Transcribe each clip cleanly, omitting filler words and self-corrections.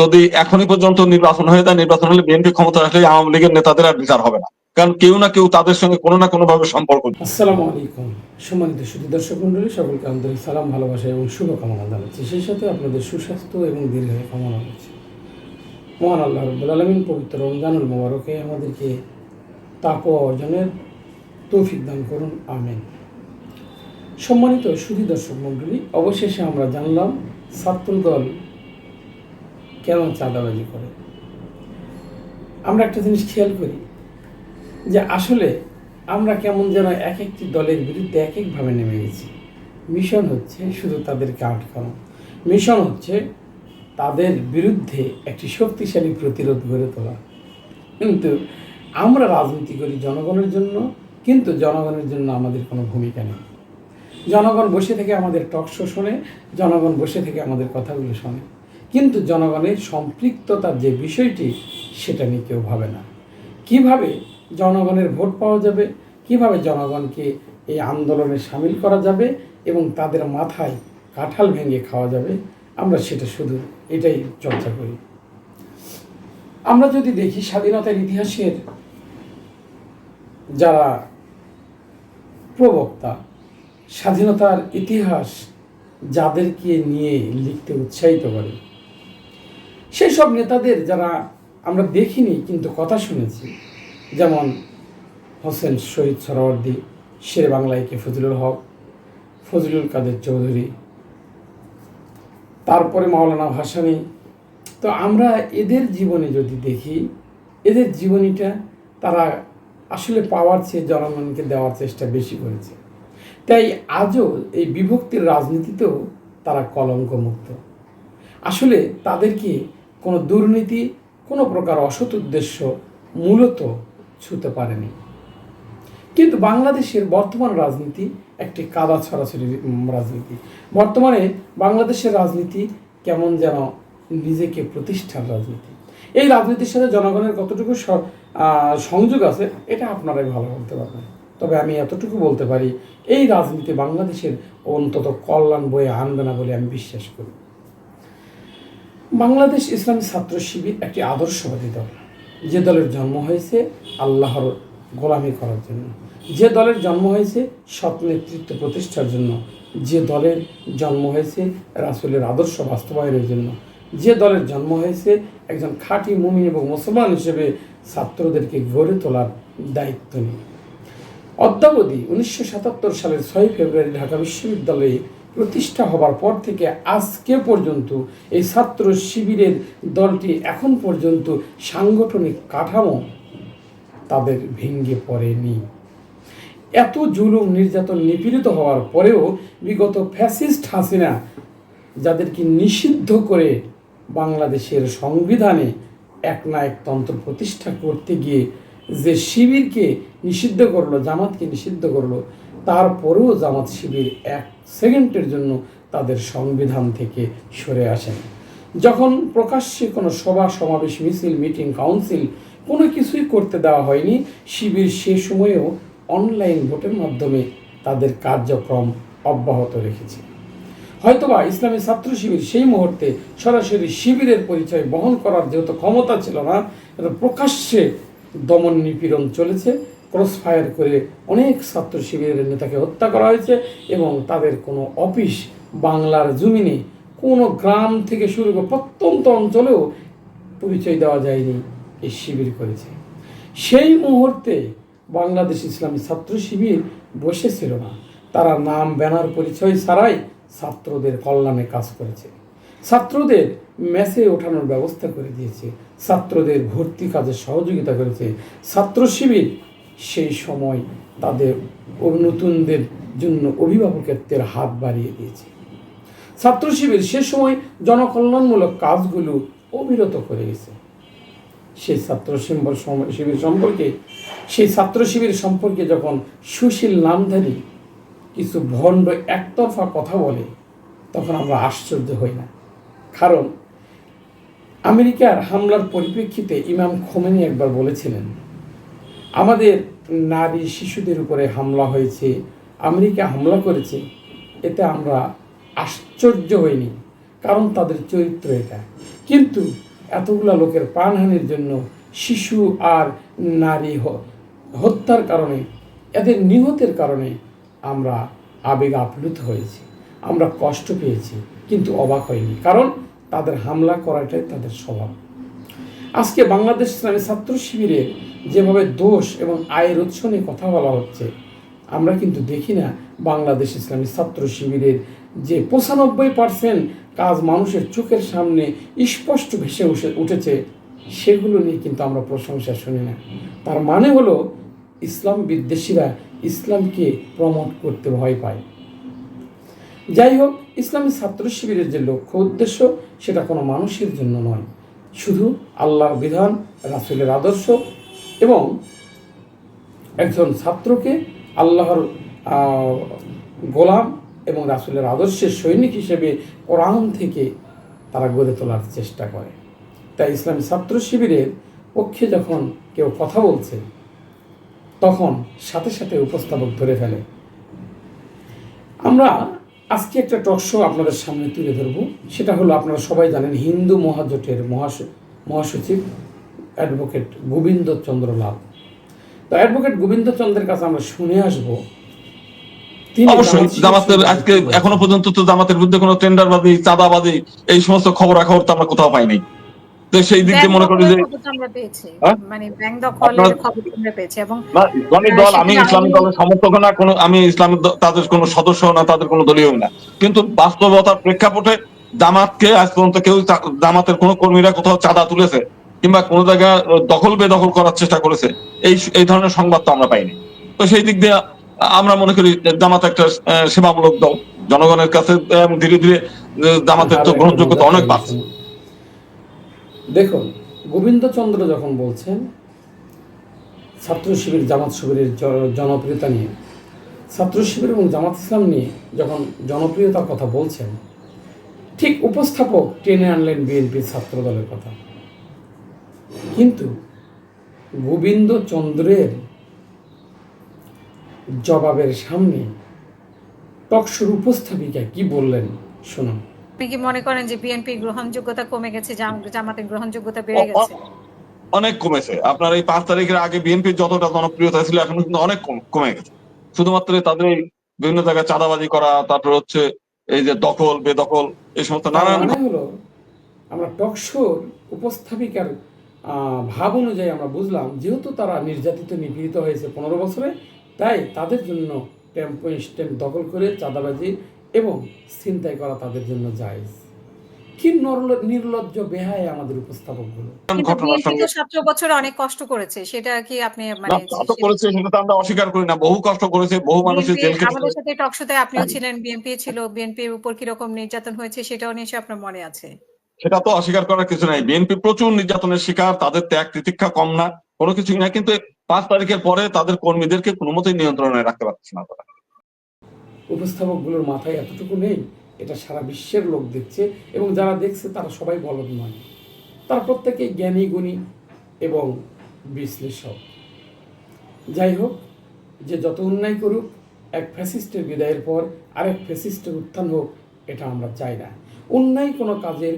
যদি এখনই পর্যন্ত নির্বাচন হয়ে যায়, নির্বাচন হলে বিএনপি ক্ষমতা আসলে আওয়ামী লীগের নেতাদের আর বিচার হবে না, কারণ কেউ না কেউ তাদের সঙ্গে কোনো না কোনো ভাবে সম্পর্ক। আসসালামু আলাইকুম, সম্মানিত সুধী দর্শক মন্ডলী, সকলকে আন্তরিক সালাম, ভালোবাসা এবং শুভকামনা জানাচ্ছি। সেই সাথে আপনাদের সুস্বাস্থ্য এবং দীর্ঘায়ু কামনা করছি। মহান আল্লাহ রাব্বুল আলামিন পবিত্র রমজানুল মুবারকে আমাদেরকে তাকওয়া অর্জনের তৌফিক দান করুন, আমিন। সম্মানিত সুধী দর্শক মন্ডলী, অবশেষে আমরা জানলাম ছাত্রদল কেন চাঁদাবাজি করে। আমরা একটা জিনিস খেয়াল করি যে আসলে আমরা কেমন যেন এক একটি দলের বিরুদ্ধে এক একভাবে নেমে গেছি। মিশন হচ্ছে শুধু তাদেরকে আটকানো, মিশন হচ্ছে তাদের বিরুদ্ধে একটি শক্তিশালী প্রতিরোধ গড়ে তোলা। কিন্তু আমরা রাজনীতি করি জনগণের জন্য, কিন্তু জনগণের জন্য আমাদের কোনো ভূমিকা নেই। জনগণ বসে থেকে আমাদের টক শো শোনে, জনগণ বসে থেকে আমাদের কথাগুলো শোনে, কিন্তু জনগণের সম্পৃক্ততার যে বিষয়টি সেটা নিয়ে কেউ ভাবে না। কিভাবে জনগণের ভোট পাওয়া যাবে, কিভাবে জনগণকে এই আন্দোলনে সামিল করা যাবে এবং তাদের মাথায় কাঁঠাল ভেঙে খাওয়া যাবে, আমরা সেটা শুধু এটাই চর্চা করি। আমরা যদি দেখি স্বাধীনতার ইতিহাসের যারা প্রবক্তা, স্বাধীনতার ইতিহাস যাদেরকে নিয়ে লিখতে উৎসাহিত করে, সেই সব নেতাদের যারা আমরা দেখিনি কিন্তু কথা শুনেছি, যেমন হোসেন শহীদ সোহরাওয়ার্দী, শেরে বাংলায় কে ফজলুল হক, ফজলুল কাদের চৌধুরী, তারপরে মাওলানা ভাসানী। তো আমরা এদের জীবনে যদি দেখি, এদের জীবনীটা তারা আসলে পাওয়ার চেয়ে জনগণকে দেওয়ার চেষ্টা বেশি করেছে। তাই আজও এই বিভক্তির রাজনীতিতেও তারা কলঙ্কমুক্ত। আসলে তাদেরকে কোনো দুর্নীতি, কোনো প্রকার অসৎ উদ্দেশ্য মূলত ছুঁতে পারেনি। কিন্তু বাংলাদেশের বর্তমান রাজনীতি একটি কাদা ছড়াছড়ি রাজনীতি। বর্তমানে বাংলাদেশের রাজনীতি কেমন যেন নিজেকে প্রতিষ্ঠার রাজনীতি। এই রাজনীতির সাথে জনগণের কতটুকু সংযোগ আছে এটা আপনারাই ভালো বলতে পারবেন। তবে আমি এতটুকু বলতে পারি, এই রাজনীতি বাংলাদেশের অন্তত কল্যাণ বয়ে আনবে না বলে আমি বিশ্বাস করি। বাংলাদেশ ইসলামী ছাত্র শিবির একটি আদর্শবাদী দল, যে দলের জন্ম হয়েছে আল্লাহর গোলামি করার জন্য, যে দলের জন্ম হয়েছে সৎ নেতৃত্ব প্রতিষ্ঠার জন্য, যে দলের জন্ম হয়েছে রাসূলের আদর্শ বাস্তবায়নের জন্য, যে দলের জন্ম হয়েছে একজন খাঁটি মুমিন এবং মুসলমান হিসেবে ছাত্রদেরকে গড়ে তোলার দায়িত্ব নিয়ে। অদ্যাবধি 1977 সালের 6 ফেব্রুয়ারি ঢাকা বিশ্ববিদ্যালয়ে প্রতিষ্ঠা হবার পর থেকে আজকে পর্যন্ত এই ছাত্র শিবিরের দলটি এখন পর্যন্ত সাংগঠনিক কাঠামো তাদের ভেঙে পড়েনি। এত জুলুম নির্যাতন নিপীড়িত হওয়ার পরেও বিগত ফ্যাসিস্ট হাসিনা যাদেরকে নিষিদ্ধ করে বাংলাদেশের সংবিধানে একনায়কতন্ত্র প্রতিষ্ঠা করতে গিয়ে যে শিবিরকে নিষিদ্ধ করলো, জামাতকে নিষিদ্ধ করলো, তারপরেও জামাত শিবির 1 সেকেন্ডের জন্য তাদের সংবিধান থেকে সরে আসেন। যখন প্রকাশ্যে কোনো সভা সমাবেশ, মিছিল, মিটিং, কাউন্সিল কোনো কিছুই করতে দেওয়া হয়নি, শিবির সে সময়েও অনলাইন ভোটের মাধ্যমে তাদের কার্যক্রম অব্যাহত রেখেছে। হয়তোবা ইসলামী ছাত্র শিবির সেই মুহূর্তে সরাসরি শিবিরের পরিচয় বহন করার যেহেতু ক্ষমতা ছিল না, প্রকাশ্যে দমন নিপীড়ন চলেছে। ক্রসফায়ার করে অনেক ছাত্র শিবিরের নেতাকে হত্যা করা হয়েছে এবং তাদের কোনো অফিস বাংলার জমিনে কোনো গ্রাম থেকে শুরু করে প্রত্যন্ত অঞ্চলেও পরিচয় দেওয়া যায়নি, এই শিবির করেছে। সেই মুহূর্তে বাংলাদেশ ইসলামী ছাত্র শিবির বসেছিল না, তারা নাম, ব্যানার, পরিচয় ছাড়াই ছাত্রদের কল্যাণে কাজ করেছে। ছাত্রদের মেসে ওঠানোর ব্যবস্থা করে দিয়েছে, ছাত্রদের ভর্তি কাজে সহযোগিতা করেছে। ছাত্র শিবির সেই সময় তাদের নতুনদের জন্য অভিভাবকত্বের হাত বাড়িয়ে দিয়েছে। ছাত্র শিবির সে সময় জনকল্যাণমূলক কাজগুলো অবিরত করে গেছে। সেই ছাত্র শিবির সম্পর্কে যখন সুশীল নামধারী কিছু ভণ্ড একতরফা কথা বলে, তখন আমরা আশ্চর্য হই না। কারণ আমেরিকার হামলার পরিপ্রেক্ষিতে ইমাম খোমেনি একবার বলেছিলেন, আমাদের নারী শিশুদের উপরে হামলা হয়েছে, আমেরিকা হামলা করেছে, এতে আমরা আশ্চর্য হইনি, কারণ তাদের চরিত্র এটা। কিন্তু এতগুলা লোকের প্রাণহানির জন্য, শিশু আর নারী হত্যার কারণে, এদের নিহতের কারণে আমরা আবেগ আপ্লুত হয়েছি, আমরা কষ্ট পেয়েছি, কিন্তু অবাক হয়নি, কারণ তাদের হামলা করাটাই তাদের স্বভাব। আজকে বাংলাদেশ ইসলামী ছাত্র শিবিরের যেভাবে দোষ এবং আয়ের উৎস নিয়ে কথা বলা হচ্ছে, আমরা কিন্তু দেখি না বাংলাদেশ ইসলামী ছাত্র শিবিরের যে 95% কাজ মানুষের চোখের সামনে স্পষ্ট ভেসে উঠেছে, সেগুলো নিয়ে কিন্তু আমরা প্রশংসা শুনি না। তার মানে হলো ইসলাম বিদ্বেষীরা ইসলামকে প্রমোট করতে ভয় পায়। যাই হোক, ইসলামী ছাত্র শিবিরের যে লক্ষ্য উদ্দেশ্য, সেটা কোনো মানুষের জন্য নয়, শুধু আল্লাহর বিধান, রাসূলের আদর্শ এবং একজন ছাত্রকে আল্লাহর গোলাম এবং রাসূলের আদর্শের সৈনিক হিসেবে কোরআন থেকে তারা গড়ে তোলার চেষ্টা করে। তাই ইসলামী ছাত্র শিবিরের পক্ষে যখন কেউ কথা বলছে, তখন সাথে সাথে উপস্থাপক ধরে ফেলে। আমরা আজকে একটা টক শো আপনাদের সামনে তুলে ধরব। সেটা হলো, আপনারা সবাই জানেন, হিন্দু মহাজোটের মহাসচিব অ্যাডভোকেট গোবিন্দচন্দ্র লাল। তো অ্যাডভোকেট গোবিন্দচন্দ্রের কাছে আমরা শুনে আসব অবশ্যই জামাতের আজকে এখনো পর্যন্ত তো জামাতের বিরুদ্ধে কোনো টেন্ডারবাজি, চাঁদাবাজি এই সমস্ত খবরাখবর তো আমরা কোথাও পাইনি। তো সেই দিক দিয়ে মনে করি যে মানে ব্যাংক দখলের খবর আমরা পেয়েছি এবং ইসলামী দল, আমি ইসলামী দলের সমর্থক না, আমি ইসলামী তাদের কোনো সদস্য না, তাদের কোনো দলীয় না, কিন্তু বাস্তবতার প্রেক্ষাপটে জামাতকে আজ পর্যন্ত কেউ, জামাতের কোনো কর্মীরা কোথাও চাঁদা তুলেছে কিংবা কোনো জায়গা দখল বেদখল করার চেষ্টা করেছে, এই ধরনের সংবাদ তো আমরা পাইনি। তো সেই দিক দিয়ে আমরা মনে করি জামাত একটা সেবামূলক দল, জনগণের কাছে ধীরে ধীরে জামাতের তো গ্রহণযোগ্যতা অনেক বাড়ছে। দেখুন, গোবিন্দচন্দ্র যখন বলছেন ছাত্র শিবির জামাত শিবিরের জনপ্রিয়তা নিয়ে, ছাত্র শিবির এবং জামাত ইসলাম নিয়ে যখন জনপ্রিয়তার কথা বলছেন, ঠিক উপস্থাপক টেনে আনলেন বিএনপির ছাত্র দলের কথা। কিন্তু গোবিন্দচন্দ্রের জবাবের সামনে টকশোর উপস্থাপিকা কি বললেন শুনুন। আপনি কি মনে করেন যে বিএনপি গ্রহণযোগ্যতা কমে গেছে, জামাতের গ্রহণযোগ্যতা বেড়ে গেছে? অনেক কমেছে। আপনার এই 5 তারিখের আগে বিএনপির যতটা জনপ্রিয়তা ছিল, এখন কিন্তু অনেক কমে গেছে। শুধুমাত্র তাদের বিভিন্ন জায়গায় চাঁদাবাজি করা, তারপর হচ্ছে এই যে দখল বেদখল, এই সমস্ত নানান। মানে হলো, আমরা টকশোর উপস্থাপিকার ভাব অনুযায়ী আমরা বুঝলাম, যেহেতু তারা নির্যাতিত নিপীড়িত হয়েছে 15 বছরে, তাই তাদের জন্য টেম্পো স্ট্যান্ড দখল করে চাঁদাবাজি এবং ছিনতাই করা তাদের জন্য জায়েজ। কি নির্লজ্জ বেহায় আমাদের উপস্থাপকগুলো। কিন্তু বিএনপি তো 17 বছর অনেক কষ্ট করেছে, সেটা কি আপনি মানে করেছে, সেটা তো আমরা অস্বীকার করি না। বহু কষ্ট করেছে, বহু মানুষের জেল কেটেছে। আমাদের সাথে টকশোতে আপনিও ছিলেন, বিএনপি ছিল, বিএনপির উপর কি রকম নির্যাতন হয়েছে সেটাও নিশ্চয়ই আপনার মনে আছে। সেটা তো অস্বীকার করার কিছু নাই। বিএনপি প্রচুর নির্যাতনের শিকার, তাদের ত্যাগ তিতিক্ষা কম না, কোনো কিছুই না, কিন্তু 5 তারিখের পরে তাদের কর্মীদেরকে কোনো মতেই নিয়ন্ত্রণে রাখতে পারছে না তারা। উপস্থাপকগুলোর মাথায় এতটুকু নেই, এটা সারা বিশ্বের লোক দেখছে, এবং যারা দেখছে তারা সবাই বলদ নয়, তারা প্রত্যেকেই জ্ঞানী গুণী এবং বিশ্লেষক। যাই হোক, যে যত অন্যায় করুক, এক ফ্যাসিস্টের বিদায়ের পর আরেক ফ্যাসিস্টের উত্থান হোক, এটা আমরা চাই না। অন্যায় কোনো কাজের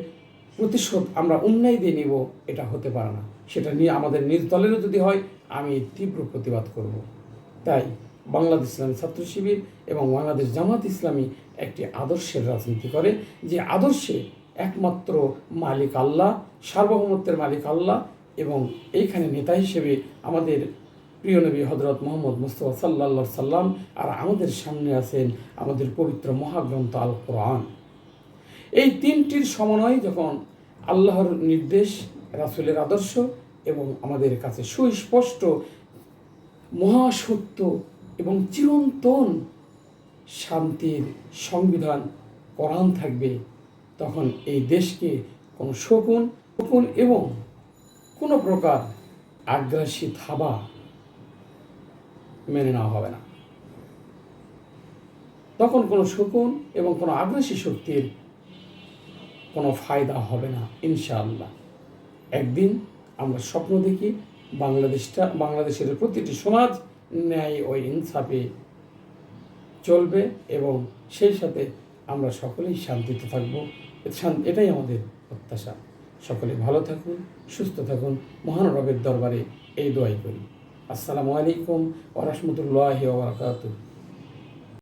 প্রতিশোধ আমরা অন্যায় দিয়ে নিব, এটা হতে পারে না। সেটা নিয়ে আমাদের নিজ দলেরও যদি হয়, আমি তীব্র প্রতিবাদ করব। তাই বাংলাদেশ ইসলামী ছাত্র শিবির এবং বাংলাদেশ জামাত ইসলামী একটি আদর্শের রাজনীতি করে, যে আদর্শে একমাত্র মালিক আল্লাহ, সার্বভৌমত্বের মালিক আল্লাহ, এবং এইখানে নেতা হিসেবে আমাদের প্রিয় নবী হযরত মুহাম্মদ মুস্তাফা সাল্লাল্লাহু আলাইহি সাল্লাম, আর আমাদের সামনে আছেন আমাদের পবিত্র মহাগ্রন্থ আল কোরআন। এই তিনটির সমন্বয় যখন আল্লাহর নির্দেশ, রাসূলের আদর্শ এবং আমাদের কাছে সুস্পষ্ট মহাসত্য এবং চিরন্তন শান্তির সংবিধান কোরআন থাকবে, তখন এই দেশকে কোনো শকুন এবং কোনো প্রকার আগ্রাসী থাবা মেনে নেওয়া হবে না। তখন কোনো শকুন এবং কোনো আগ্রাসী শক্তির কোনো ফায়দা হবে না ইনশাআল্লাহ। একদিন আমরা স্বপ্ন দেখি বাংলাদেশের প্রতিটি সমাজ ন্যায় ও ইনসাফে চলবে এবং সেই সাথে আমরা সকলেই শান্তিতে থাকবো। এটাই আমাদের প্রত্যাশা। সকলে ভালো থাকুন, সুস্থ থাকুন, মহান রবের দরবারে এই দোয়াই করি। আসসালামু আলাইকুম ওয়া রাহমাতুল্লাহি ওয়া বারাকাতুহু।